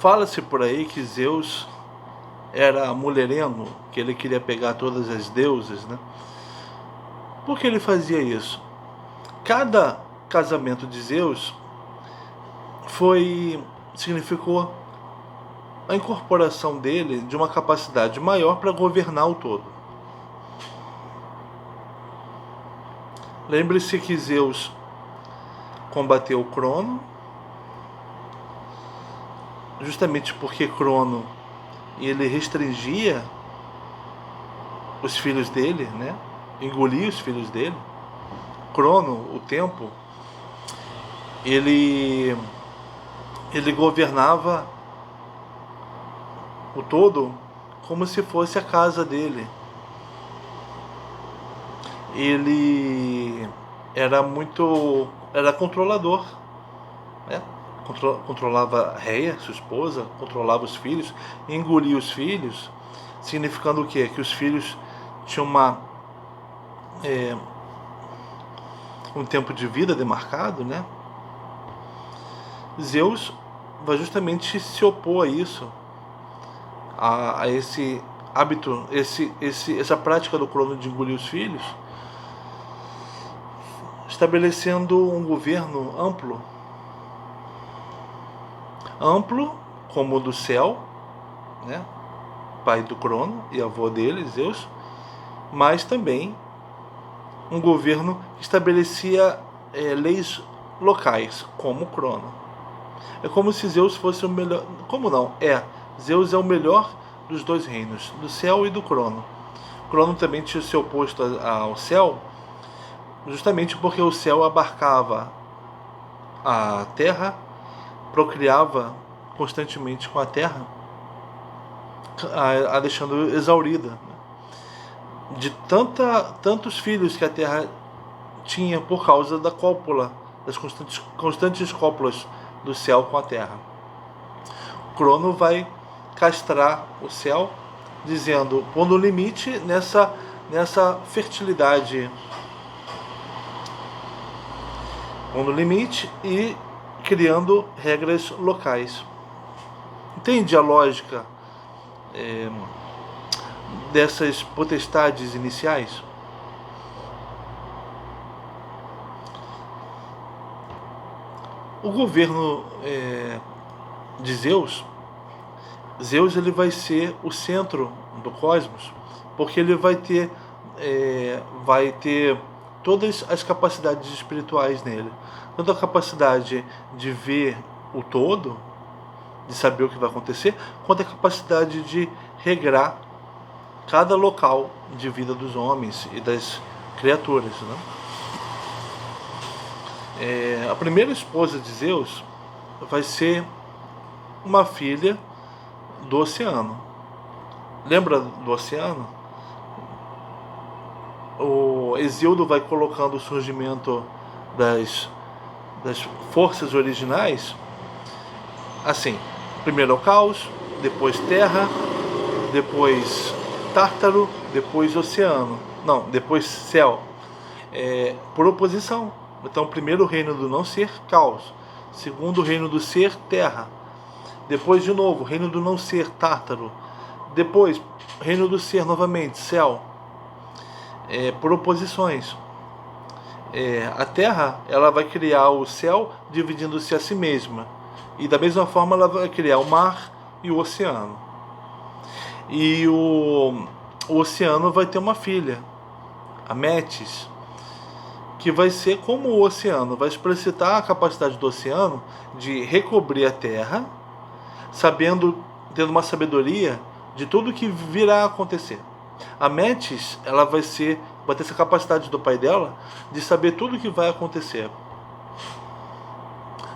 Fala-se por aí que Zeus era mulherengo, que ele queria pegar todas as deusas, né? Por que ele fazia isso? Cada casamento de Zeus significou a incorporação dele de uma capacidade maior para governar o todo. Lembre-se que Zeus combateu Crono, justamente porque Crono ele restringia os filhos dele, né? Engolia os filhos dele. Crono, o tempo, ele governava o todo como se fosse a casa dele. Ele era controlador, né? Controlava Reia, sua esposa, controlava os filhos, engolia os filhos, significando o quê? Que os filhos tinham um tempo de vida demarcado, né? Zeus vai justamente se opor a isso, a esse hábito, essa prática do Crono de engolir os filhos, estabelecendo um governo amplo como o do céu, né? Pai do Crono e avô dele, Zeus, mas também um governo que estabelecia leis locais, como Crono. É como se Zeus fosse o melhor. Como não? Zeus é o melhor dos dois reinos, do céu e do Crono. Crono também tinha se oposto ao céu, justamente porque o céu abarcava a terra, procriava constantemente com a terra, a deixando exaurida de tantos filhos que a terra tinha por causa da cópula, das constantes cópulas do céu com a terra. Crono vai castrar o céu, dizendo, pondo limite nessa fertilidade, pondo limite e criando regras locais. Entende a lógica dessas potestades iniciais? O governo de Zeus ele vai ser o centro do cosmos, porque ele vai ter todas as capacidades espirituais nele, tanto a capacidade de ver o todo, de saber o que vai acontecer, quanto a capacidade de regrar cada local de vida dos homens e das criaturas, né? A primeira esposa de Zeus vai ser uma filha do oceano. Lembra do oceano? O Hesíodo vai colocando o surgimento das forças originais assim: primeiro o caos, depois terra, depois Tártaro, depois oceano, não, depois céu, por oposição. Então, primeiro o reino do não ser, caos. Segundo o reino do ser, terra. Depois de novo, reino do não ser, Tártaro. Depois, reino do ser novamente, céu. Por oposições. A terra, ela vai criar o céu dividindo-se a si mesma. E da mesma forma ela vai criar o mar e o oceano. E o oceano vai ter uma filha, a Metis, que vai ser como o oceano, vai explicitar a capacidade do oceano de recobrir a terra, tendo uma sabedoria de tudo que virá a acontecer. A Metis, ela vai ter essa capacidade do pai dela de saber tudo o que vai acontecer,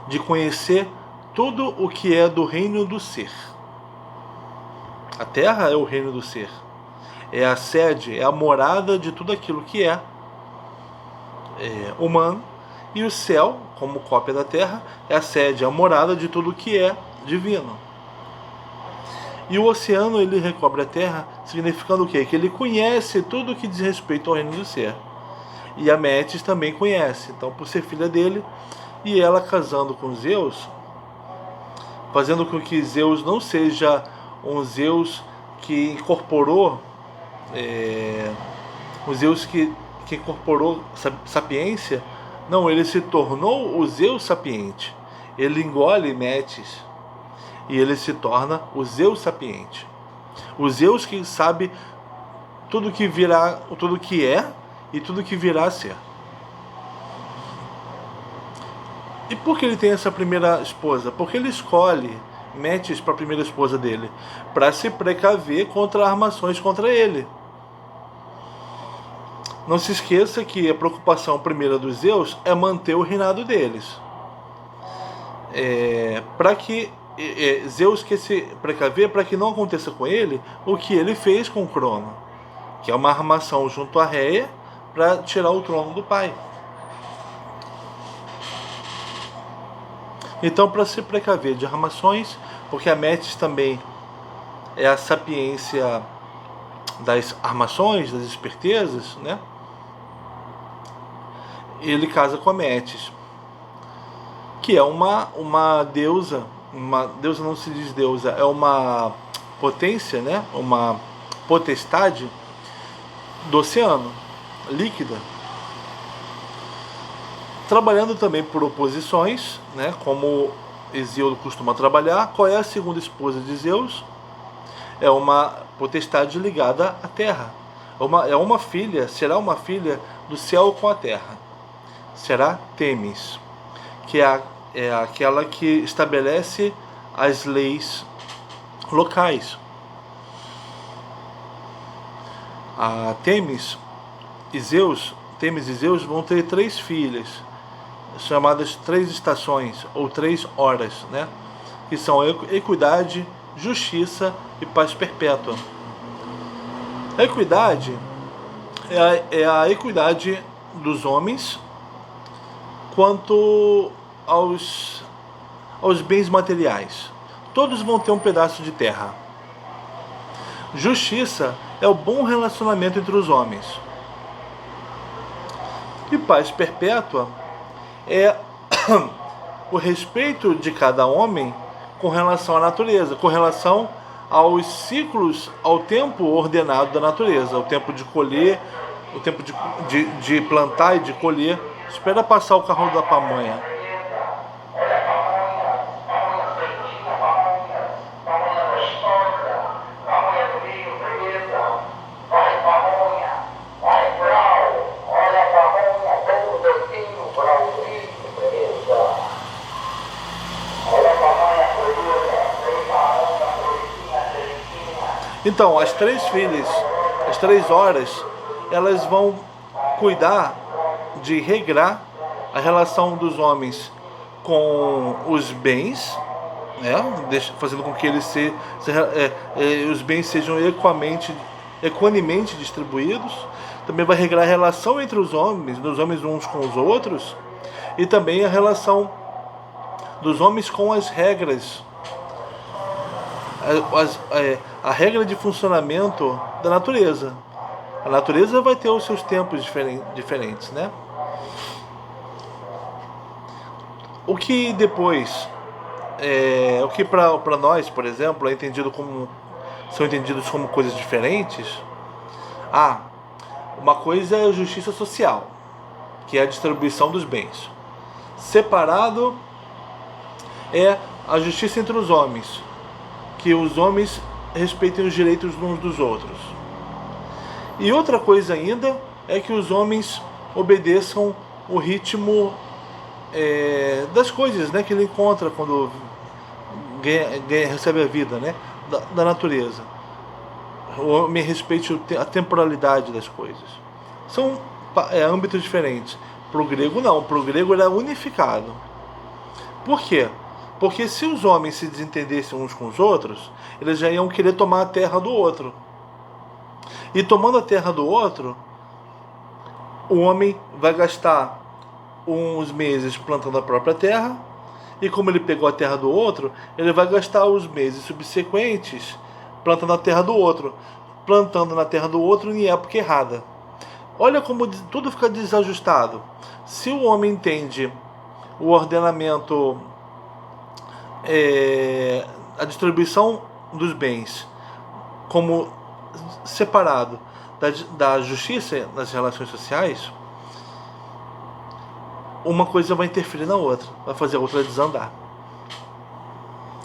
de conhecer tudo o que é do reino do ser. A terra é o reino do ser, é a sede, é a morada de tudo aquilo que é humano, e o céu, como cópia da terra, é a sede, a morada de tudo que é divino. E o oceano, ele recobre a terra, significando o quê? Que ele conhece tudo que diz respeito ao reino do ser. E a Metis também conhece, então, por ser filha dele, e ela casando com Zeus, fazendo com que Zeus não seja um Zeus que incorporou, um Zeus que incorporou sapiência. Não, ele se tornou o Zeus sapiente. Ele engole Metis e ele se torna o Zeus sapiente. O Zeus que sabe tudo que virá, tudo que é e tudo que virá a ser. E por que ele tem essa primeira esposa? Porque ele escolhe Metis para a primeira esposa dele, para se precaver contra armações contra ele. Não se esqueça que a preocupação primeira dos Zeus é manter o reinado deles. Para que Zeus quer se precaver para que não aconteça com ele o que ele fez com Crono, que é uma armação junto a Réia para tirar o trono do pai. Então, para se precaver de armações, porque a Metis também é a sapiência das armações, das espertezas, né? Ele casa com a Metis, que é uma deusa. Uma deusa não se diz deusa, é uma potência, né? Uma potestade do oceano, líquida, trabalhando também por oposições, né? Como Hesíodo costuma trabalhar. Qual é a segunda esposa de Zeus? É uma potestade ligada à terra. É uma filha, será uma filha do céu com a terra. Será Temis, que é aquela que estabelece as leis locais. A Temis e Zeus vão ter 3 filhas, chamadas 3 estações, ou 3 horas, né? Que são equidade, justiça e paz perpétua. A equidade é a equidade dos homens quanto aos bens materiais. Todos vão ter um pedaço de terra. Justiça é o bom relacionamento entre os homens. E paz perpétua é o respeito de cada homem com relação à natureza, com relação aos ciclos, ao tempo ordenado da natureza, o tempo de colher, o tempo de plantar e de colher. Espera passar o carro da pamonha. Então, as 3 filhas, as 3 horas, elas vão cuidar de regrar a relação dos homens com os bens, né? Fazendo com que eles os bens sejam equanemente distribuídos. Também vai regrar a relação entre os homens, dos homens uns com os outros, e também a relação dos homens com as regras, a regra de funcionamento da natureza. A natureza vai ter os seus tempos diferentes, né? O que depois, o que para nós, por exemplo, são entendidos como coisas diferentes. Uma coisa é a justiça social, que é a distribuição dos bens. Separado é a justiça entre os homens, que os homens respeitem os direitos uns dos outros. E outra coisa ainda é que os homens obedeçam o ritmo das coisas, né, que ele encontra quando recebe a vida, né, da natureza. O homem respeite a temporalidade das coisas. São âmbitos diferentes. Para o grego não, para o grego era unificado. Por quê? Porque se os homens se desentendessem uns com os outros, eles já iam querer tomar a terra do outro. E tomando a terra do outro, o homem vai gastar uns meses plantando a própria terra, e como ele pegou a terra do outro, ele vai gastar os meses subsequentes plantando a terra do outro, plantando na terra do outro em época errada. Olha como tudo fica desajustado. Se o homem entende o ordenamento a distribuição dos bens como separado da justiça nas relações sociais, uma coisa vai interferir na outra, vai fazer a outra desandar.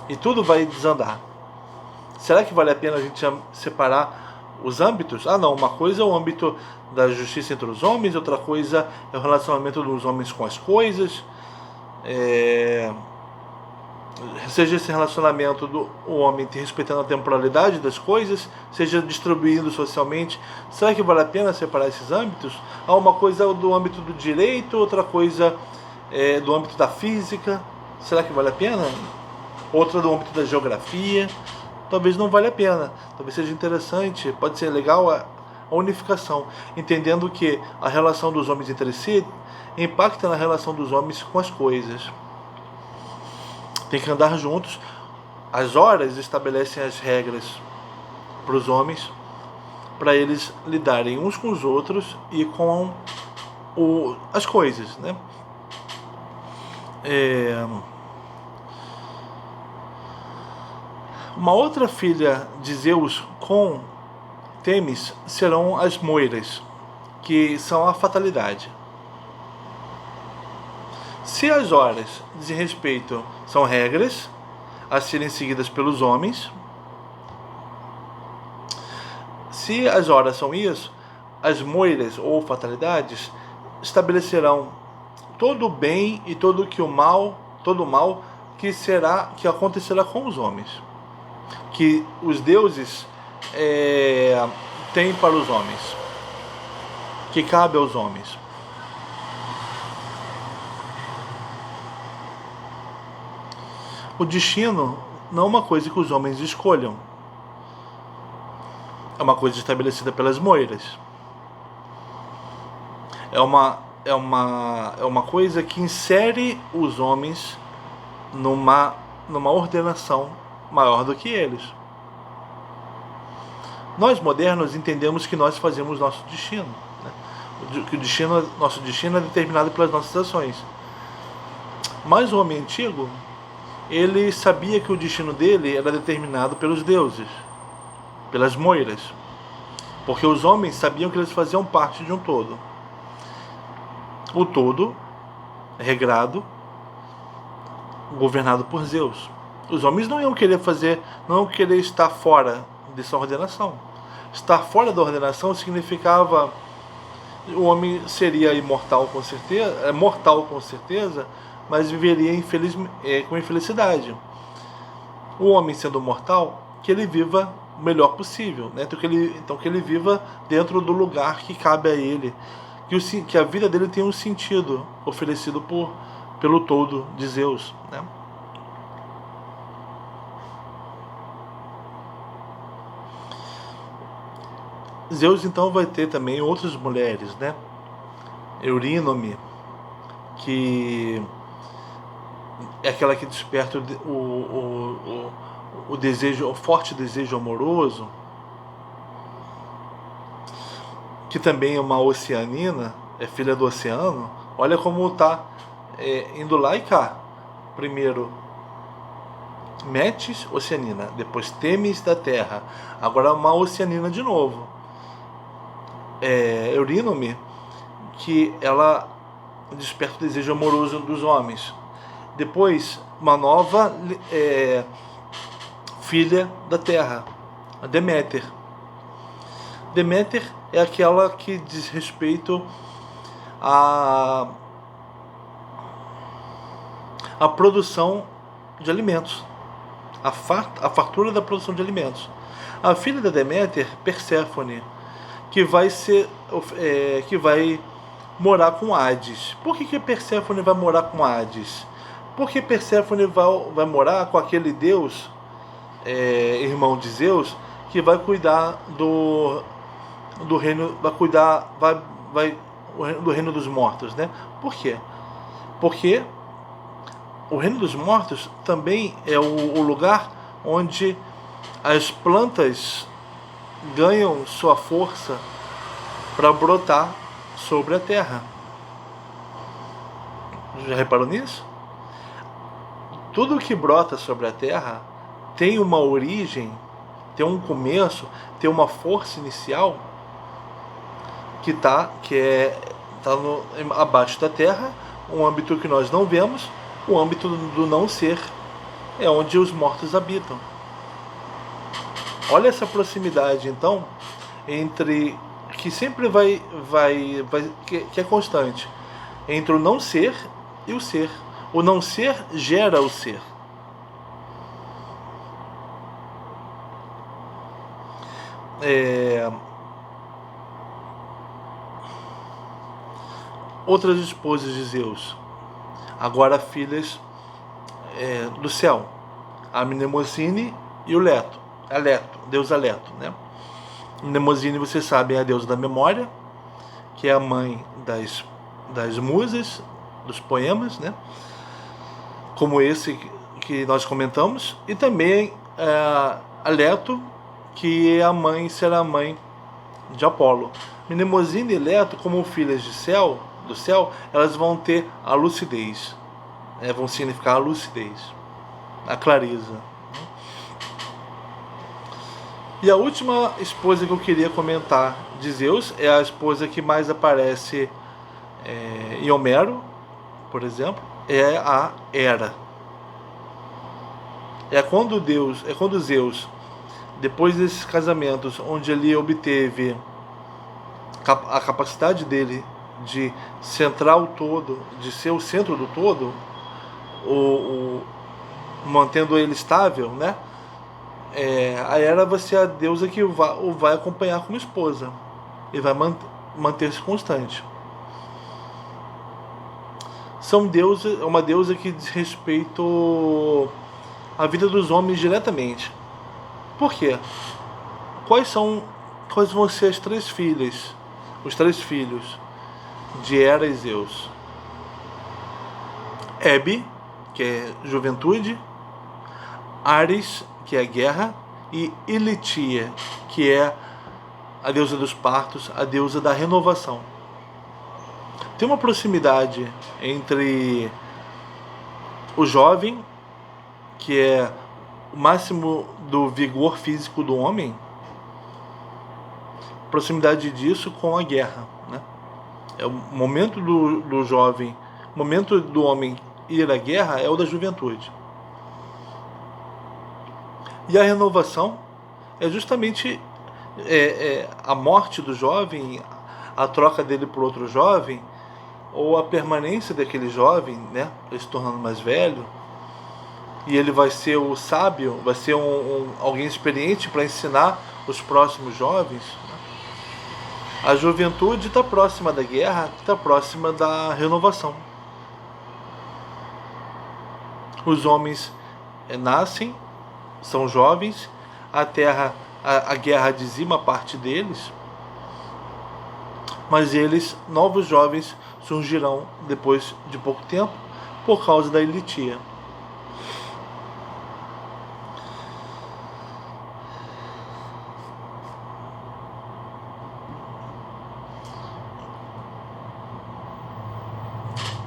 E tudo vai desandar. Será que vale a pena a gente separar os âmbitos? Ah, não, uma coisa é o âmbito da justiça entre os homens, outra coisa é o relacionamento dos homens com as coisas, seja esse relacionamento do homem respeitando a temporalidade das coisas, seja distribuindo socialmente. Será que vale a pena separar esses âmbitos? Há uma coisa do âmbito do direito, outra coisa do âmbito da física. Será que vale a pena? Outra do âmbito da geografia. Talvez não valha a pena. Talvez seja interessante, pode ser legal a unificação, entendendo que a relação dos homens entre si impacta na relação dos homens com as coisas. Tem que andar juntos. As horas estabelecem as regras para os homens, para eles lidarem uns com os outros e com as coisas, né? Uma outra filha de Zeus com Temis serão as moiras, que são a fatalidade. Se as horas de respeito são regras a serem seguidas pelos homens, se as horas são isso, as moiras ou fatalidades estabelecerão todo o bem e todo o mal que acontecerá com os homens, que os deuses têm para os homens, que cabe aos homens. O destino não é uma coisa que os homens escolham, é uma coisa estabelecida pelas moiras. É uma coisa que insere os homens numa ordenação maior do que eles. Nós modernos entendemos que nós fazemos nosso destino, né? Que nosso destino é determinado pelas nossas ações. Mas o homem antigo, ele sabia que o destino dele era determinado pelos deuses, pelas moiras, porque os homens sabiam que eles faziam parte de um todo. O todo, regrado, governado por Zeus. Os homens não iam querer estar fora dessa ordenação. Estar fora da ordenação significava o homem seria imortal com certeza, mortal com certeza, mas viveria com infelicidade. O homem sendo mortal, que ele viva o melhor possível, né? Então que ele viva dentro do lugar que cabe a ele, que a vida dele tenha um sentido oferecido pelo todo de Zeus, né? Zeus então vai ter também outras mulheres, né? Eurínome, que é aquela que desperta o desejo, o forte desejo amoroso, que também é uma oceanina, é filha do oceano. Olha como está indo lá e cá. Primeiro Metis, oceanina, depois Temis da terra, agora uma oceanina de novo. Eurínome, que ela desperta o desejo amoroso dos homens. Depois, uma nova filha da terra, a Deméter. Deméter é aquela que diz respeito à produção de alimentos, a fartura da produção de alimentos. A filha da Deméter, Perséfone, que vai morar com Hades. Por que Perséfone vai morar com Hades? Porque Perséfone vai morar com aquele deus, irmão de Zeus, que vai cuidar do reino, do reino dos mortos, né? Por quê? Porque o reino dos mortos também é o lugar onde as plantas ganham sua força para brotar sobre a terra. Já reparou nisso? Tudo que brota sobre a terra tem uma origem, tem um começo, tem uma força inicial tá abaixo da terra, um âmbito que nós não vemos, o âmbito do não ser, é onde os mortos habitam. Olha essa proximidade, então, entre que sempre que é constante, entre o não ser e o ser. O não ser gera o ser. Outras esposas de Zeus, agora filhas do céu, a Mnemosine e o Leto, deusa Leto, né? Mnemosine, vocês sabem, é a deusa da memória, que é a mãe das musas, dos poemas, né? Como esse que nós comentamos, e também a Leto, que será a mãe de Apolo. Mnemosine e Leto, como filhas do céu, elas vão ter a lucidez, vão significar a lucidez, a clareza. E a última esposa que eu queria comentar de Zeus é a esposa que mais aparece em Homero, por exemplo, é a Hera. É quando Zeus, depois desses casamentos, onde ele obteve a capacidade dele de centrar o todo, de ser o centro do todo, mantendo ele estável, né? A Hera vai ser a deusa que o vai acompanhar como esposa e vai manter-se constante. É uma deusa que diz respeito à vida dos homens diretamente. Por quê? Quais vão ser os três filhos de Hera e Zeus? Hebe, que é juventude, Ares, que é a guerra, e Ilitia, que é a deusa dos partos, a deusa da renovação. Tem uma proximidade entre o jovem, que é o máximo do vigor físico do homem, proximidade disso com a guerra, né? É o momento do jovem, o momento do homem ir à guerra é o da juventude. E a renovação é justamente a morte do jovem, a troca dele por outro jovem, ou a permanência daquele jovem, né, ele se tornando mais velho, e ele vai ser o sábio, vai ser alguém experiente para ensinar os próximos jovens. A juventude está próxima da guerra, está próxima da renovação. Os homens nascem, são jovens, a guerra dizima parte deles, mas novos jovens, surgirão depois de pouco tempo por causa da Ilitia.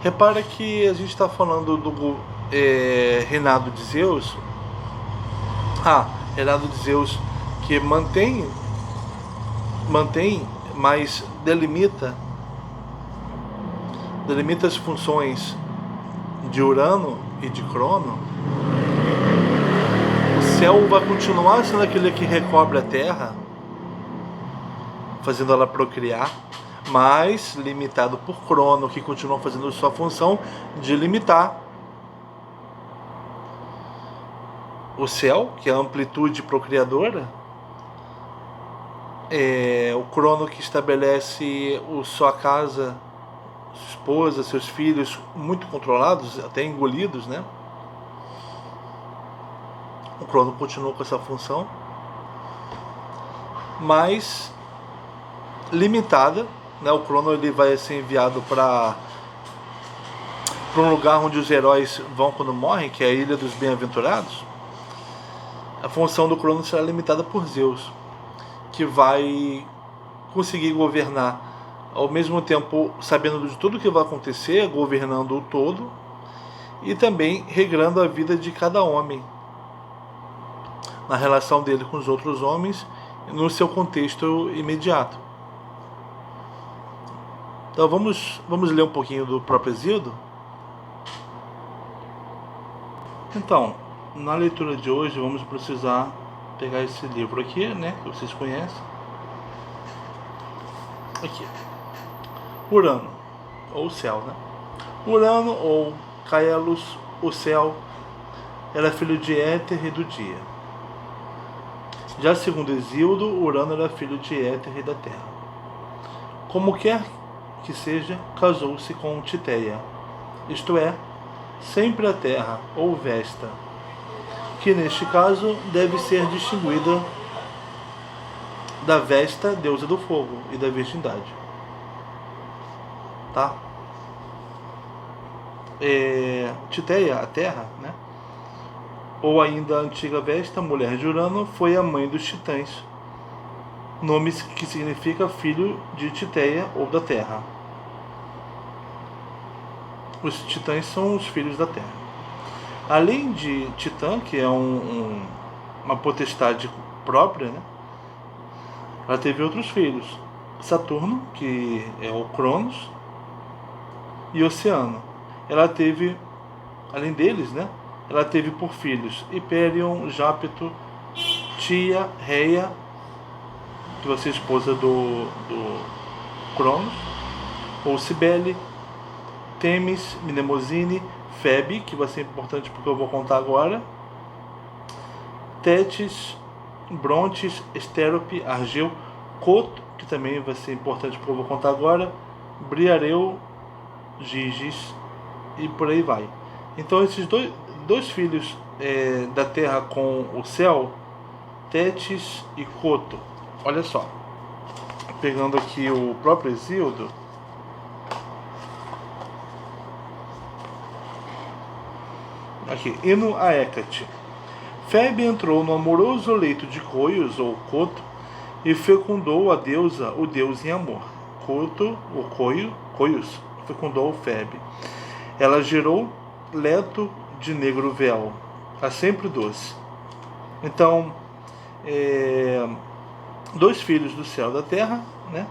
Repara que a gente está falando do reinado de Zeus. Reinado de Zeus que mantém, mas delimita as funções de Urano e de Crono. O céu vai continuar sendo aquele que recobre a Terra, fazendo ela procriar, mas limitado por Crono, que continua fazendo sua função de limitar o céu, que é a amplitude procriadora. O Crono que estabelece sua casa, sua esposa, seus filhos muito controlados, até engolidos, né? O Crono continua com essa função, mas limitada, né? O Crono ele vai ser enviado para um lugar onde os heróis vão quando morrem, que é a Ilha dos Bem-Aventurados. A função do Crono será limitada por Zeus, que vai conseguir governar ao mesmo tempo, sabendo de tudo o que vai acontecer, governando o todo, e também regrando a vida de cada homem, na relação dele com os outros homens, no seu contexto imediato. Então vamos ler um pouquinho do próprio Exíodo? Então, na leitura de hoje vamos precisar pegar esse livro aqui, né, que vocês conhecem. Aqui. Urano, ou céu, né? Urano, ou Caelos, o céu, era filho de Éter e do dia. Já segundo Exíodo, Urano era filho de Éter e da terra. Como quer que seja, casou-se com Titéia, isto é, sempre a terra, ou Vesta, que neste caso deve ser distinguida da Vesta, deusa do fogo e da virgindade. Tá? Titéia, a terra, né? Ou ainda a antiga Vesta, mulher de Urano, foi a mãe dos titãs, nome que significa filho de Titéia ou da terra. Os titãs são os filhos da terra. Além de Titã, que é uma potestade própria, né? Ela teve outros filhos. Saturno, que é o Cronos, e Oceano. Ela teve, além deles, né? Ela teve por filhos Hiperion, Jápeto, Tia, Reia, que vai ser esposa do Cronos, ou Cibele, Temis, Mnemosine, Febe, que vai ser importante porque eu vou contar agora, Tétis, Brontes, Estérope, Argeu, Coto, que também vai ser importante porque eu vou contar agora, Briareu, Giges, e por aí vai. Então esses dois filhos da terra com o céu, Tétis e Coto. Olha só, pegando aqui o próprio Exíodo, aqui, hino a Hécate. Febe entrou no amoroso leito de Coios, ou Coto, e fecundou a deusa, o deus em amor. Coto, o Coios, fecundou Febe. Ela gerou Leto de negro véu, a sempre doce. Então, dois filhos do céu e da terra, né?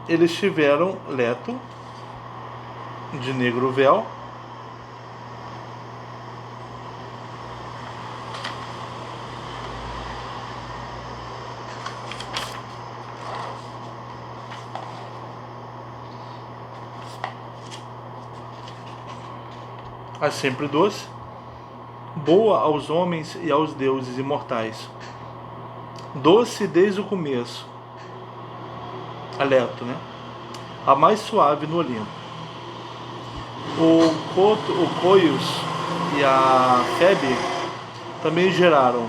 Eles tiveram Leto de negro véu, a sempre doce, boa aos homens e aos deuses imortais, doce desde o começo, a Leto, né? A mais suave no Olimpo. O Coios e a Febe também geraram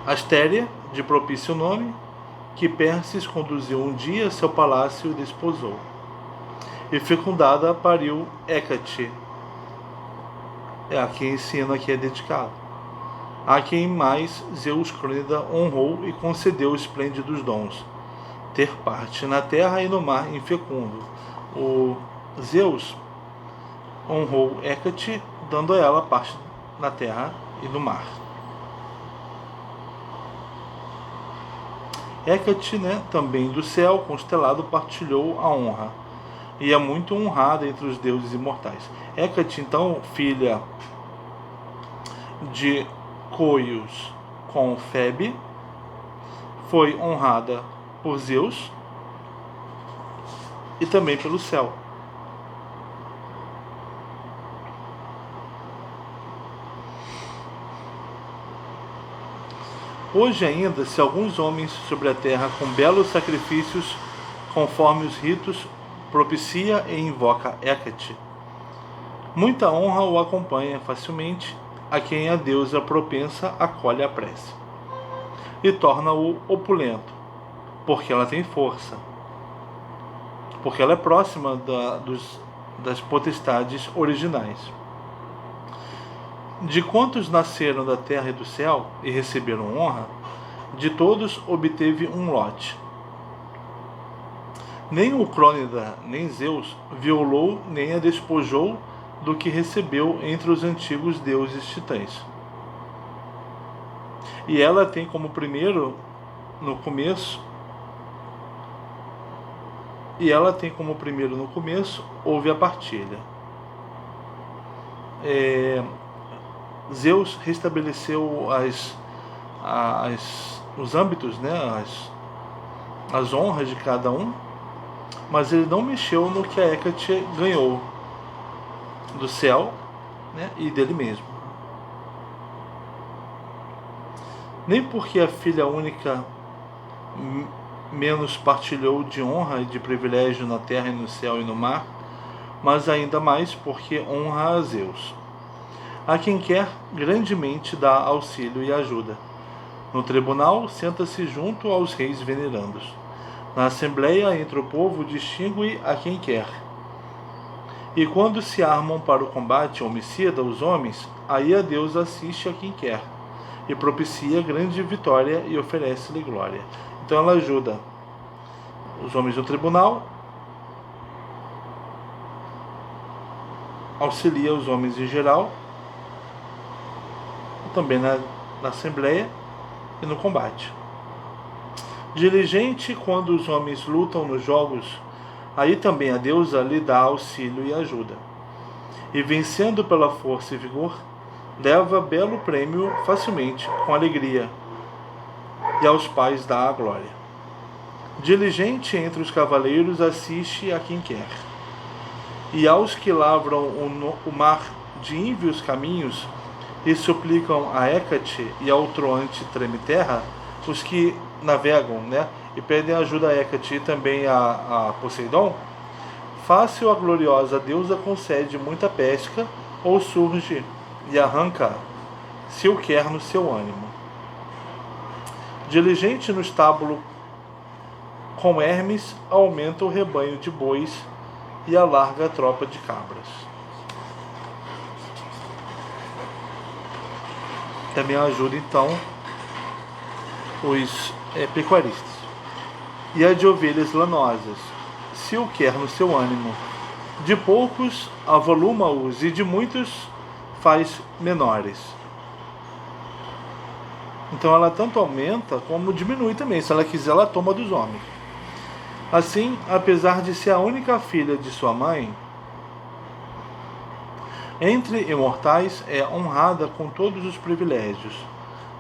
Astéria, de propício nome, que Perses conduziu um dia a seu palácio e desposou. E fecundada pariu Hécate, a quem esse hino aqui é dedicado, a quem mais Zeus Crônida honrou e concedeu esplêndidos dons, ter parte na terra e no mar infecundo. O Zeus honrou Hécate, dando a ela parte na terra e no mar. Hécate, né, também do céu constelado, partilhou a honra, e é muito honrada entre os deuses imortais. Hécate, então, filha de Coios com Febe, foi honrada por Zeus e também pelo céu. Hoje ainda, se alguns homens sobre a terra com belos sacrifícios, conforme os ritos, propicia e invoca Hécate, muita honra o acompanha facilmente, a quem a deusa propensa acolhe a prece, e torna-o opulento, porque ela tem força, porque ela é próxima das potestades originais. De quantos nasceram da terra e do céu e receberam honra, de todos obteve um lote. Nem o Crônida, nem Zeus, violou nem a despojou do que recebeu entre os antigos deuses titãs. E ela tem como primeiro, no começo, houve a partilha. Zeus restabeleceu os âmbitos, né, as honras de cada um, mas ele não mexeu no que a Hécate ganhou do céu, né, e dele mesmo. Nem porque a filha única menos partilhou de honra e de privilégio na terra e no céu e no mar, mas ainda mais porque honra a Zeus, a quem quer grandemente dá auxílio e ajuda. No tribunal, senta-se junto aos reis venerandos. Na assembleia, entre o povo, distingue a quem quer. E quando se armam para o combate homicida os homens, aí a Deus assiste a quem quer, e propicia grande vitória e oferece-lhe glória. Então ela ajuda os homens no tribunal, auxilia os homens em geral, também na assembleia e no combate. Diligente quando os homens lutam nos jogos, aí também a deusa lhe dá auxílio e ajuda. E vencendo pela força e vigor, leva belo prêmio facilmente, com alegria, e aos pais dá a glória. Diligente entre os cavaleiros assiste a quem quer. E aos que lavram o mar de ínvios caminhos, e suplicam a Hécate e ao troante treme-terra, os que navegam, né, e pedem ajuda a Hécate e também a Poseidon, fácil a gloriosa deusa concede muita pesca, ou surge e arranca, se o quer no seu ânimo. Diligente no estábulo com Hermes, aumenta o rebanho de bois e alarga a tropa de cabras. Também ajuda então os pecuaristas. E a de ovelhas lanosas, se o quer no seu ânimo. De poucos avoluma-os e de muitos faz menores. Então ela tanto aumenta como diminui também. Se ela quiser, ela toma dos homens. Assim, apesar de ser a única filha de sua mãe, entre imortais é honrada com todos os privilégios.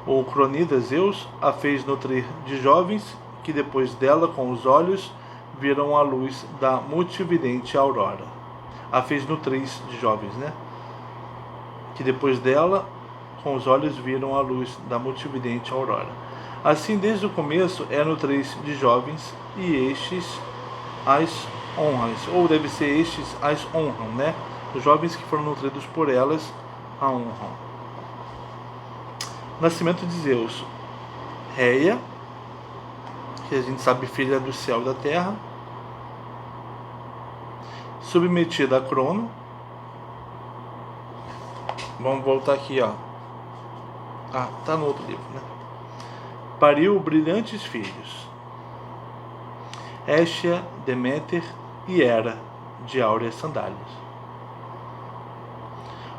O Cronida Zeus a fez nutrir de jovens que depois dela com os olhos viram a luz da multividente aurora. A fez nutrir de jovens, né? Que depois dela com os olhos viram a luz da multividente aurora. Assim, desde o começo é nutrir de jovens e estes as honras, ou deve ser estes as honram, né? Os jovens que foram nutridos por elas a honram. Nascimento de Zeus. Reia, que a gente sabe filha do céu e da terra, submetida a Crono. Vamos voltar aqui, ó. Tá no outro livro, né? Pariu brilhantes filhos, Hestia, Deméter e Hera, de áureas sandálias.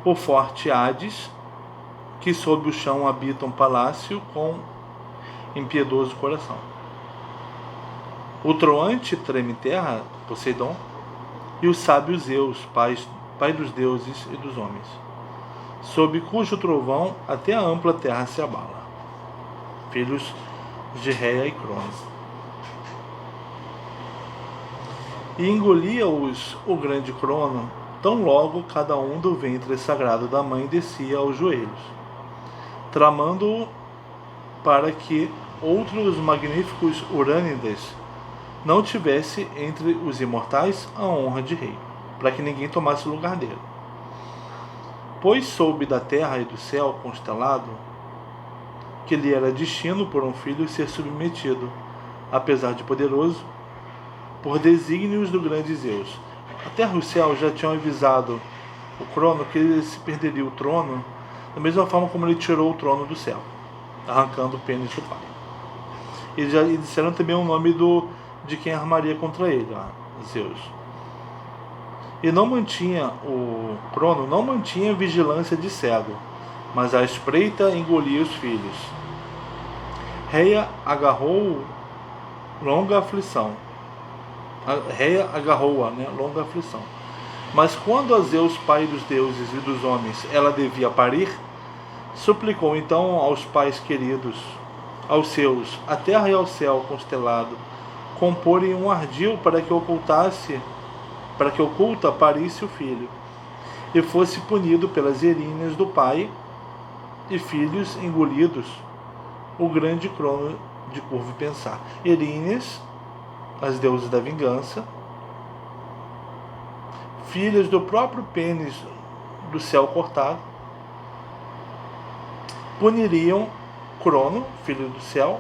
O forte Hades, que sob o chão habita um palácio com impiedoso coração. O troante treme-terra, Poseidon, e o sábio Zeus, pai dos deuses e dos homens, sob cujo trovão até a ampla terra se abala. Filhos de Reia e Cronos. E engolia-os o grande Crono, tão logo cada um do ventre sagrado da mãe descia aos joelhos, tramando-o para que outros magníficos Urânidas não tivesse entre os imortais a honra de rei, para que ninguém tomasse o lugar dele. Pois soube da terra e do céu constelado que lhe era destino por um filho ser submetido, apesar de poderoso, por desígnios do grande Zeus. A terra e o céu já tinham avisado o Crono que ele se perderia o trono da mesma forma como ele tirou o trono do céu, arrancando o pênis do pai. E disseram também o nome de quem armaria contra ele, Zeus. E não mantinha, o Crono não mantinha vigilância de cego, mas a espreita engolia os filhos. Reia agarrou-a, longa aflição. Mas quando a Zeus, pai dos deuses e dos homens, ela devia parir, suplicou então aos pais queridos, aos seus, a terra e ao céu constelado, comporem um ardil para que oculta parisse o filho, e fosse punido pelas erinhas do pai e filhos engolidos, o grande Crono de curvo pensar. Erinhas, as deusas da vingança, filhas do próprio pênis do céu cortado, puniriam Crono, filho do céu,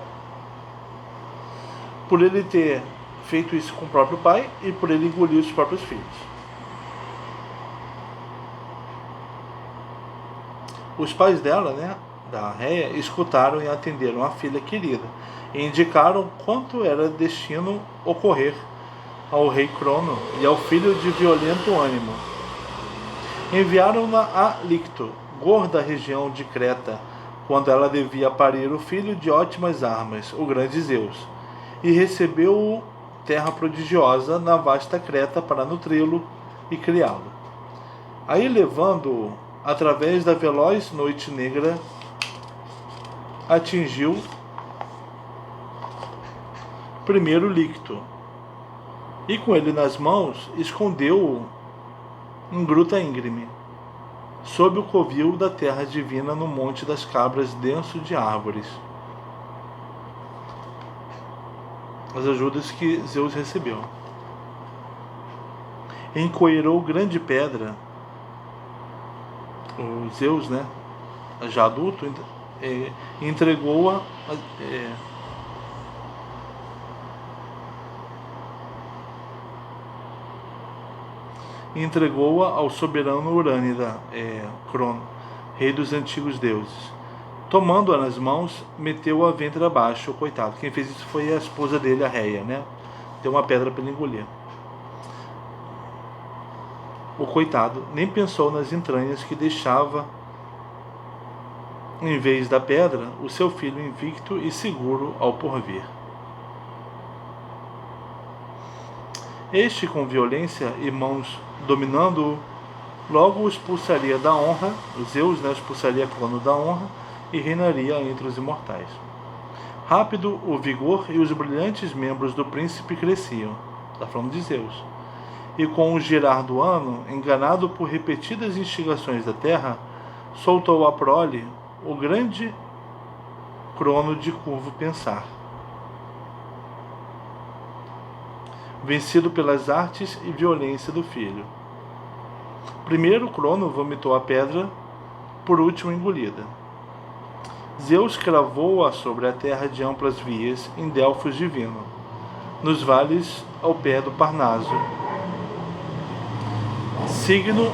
por ele ter feito isso com o próprio pai e por ele engolir os próprios filhos. Os pais dela, da Reia, escutaram e atenderam a filha querida e indicaram quanto era destino ocorrer ao rei Crono e ao filho de violento ânimo. Enviaram-na a Licto, gorda região de Creta, quando ela devia parir o filho de ótimas armas, o grande Zeus, e recebeu-o terra prodigiosa na vasta Creta para nutri-lo e criá-lo. Aí, levando-o através da veloz noite negra, atingiu primeiro Licto, e com ele nas mãos escondeu-o em gruta íngreme, sob o covil da terra divina no monte das cabras denso de árvores. As ajudas que Zeus recebeu. Encoeirou grande pedra, o Zeus, já adulto, entregou-a ao soberano Urânida, Crono, rei dos antigos deuses. Tomando-a nas mãos, meteu-a ventre abaixo, coitado. Quem fez isso foi a esposa dele, a Reia, Deu uma pedra para ele engolir. O coitado nem pensou nas entranhas que deixava, em vez da pedra, o seu filho invicto e seguro ao porvir. Este, com violência e mãos dominando-o, logo o expulsaria da honra, o Zeus, expulsaria Crono da honra, e reinaria entre os imortais. Rápido, o vigor e os brilhantes membros do príncipe cresciam. Está falando de Zeus. E com o girar do ano, enganado por repetidas instigações da terra, soltou a prole o grande Crono de curvo pensar. Vencido pelas artes e violência do filho. Primeiro, Crono vomitou a pedra, por último engolida. Zeus cravou-a sobre a terra de amplas vias, em Delfos divino, nos vales ao pé do Parnaso, signo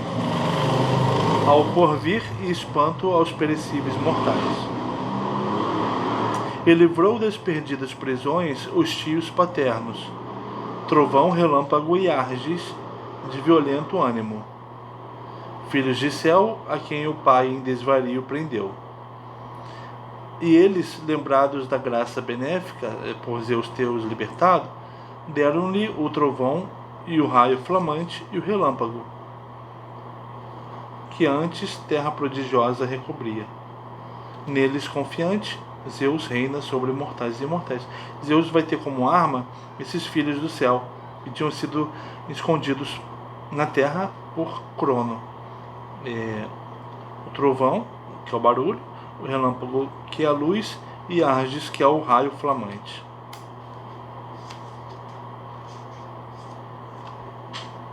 ao porvir e espanto aos perecíveis mortais. E livrou das perdidas prisões os tios paternos, Trovão, Relâmpago e Arges, de violento ânimo, filhos de céu, a quem o pai em desvario prendeu. E eles, lembrados da graça benéfica, por Zeus ter-os libertado, deram-lhe o trovão e o raio flamante e o relâmpago, que antes terra prodigiosa recobria. Neles confiante, Zeus reina sobre mortais e imortais. Zeus vai ter como arma esses filhos do céu, que tinham sido escondidos na terra por Crono. O trovão, que é o barulho, o relâmpago, que é a luz, e Arges, que é o raio flamante.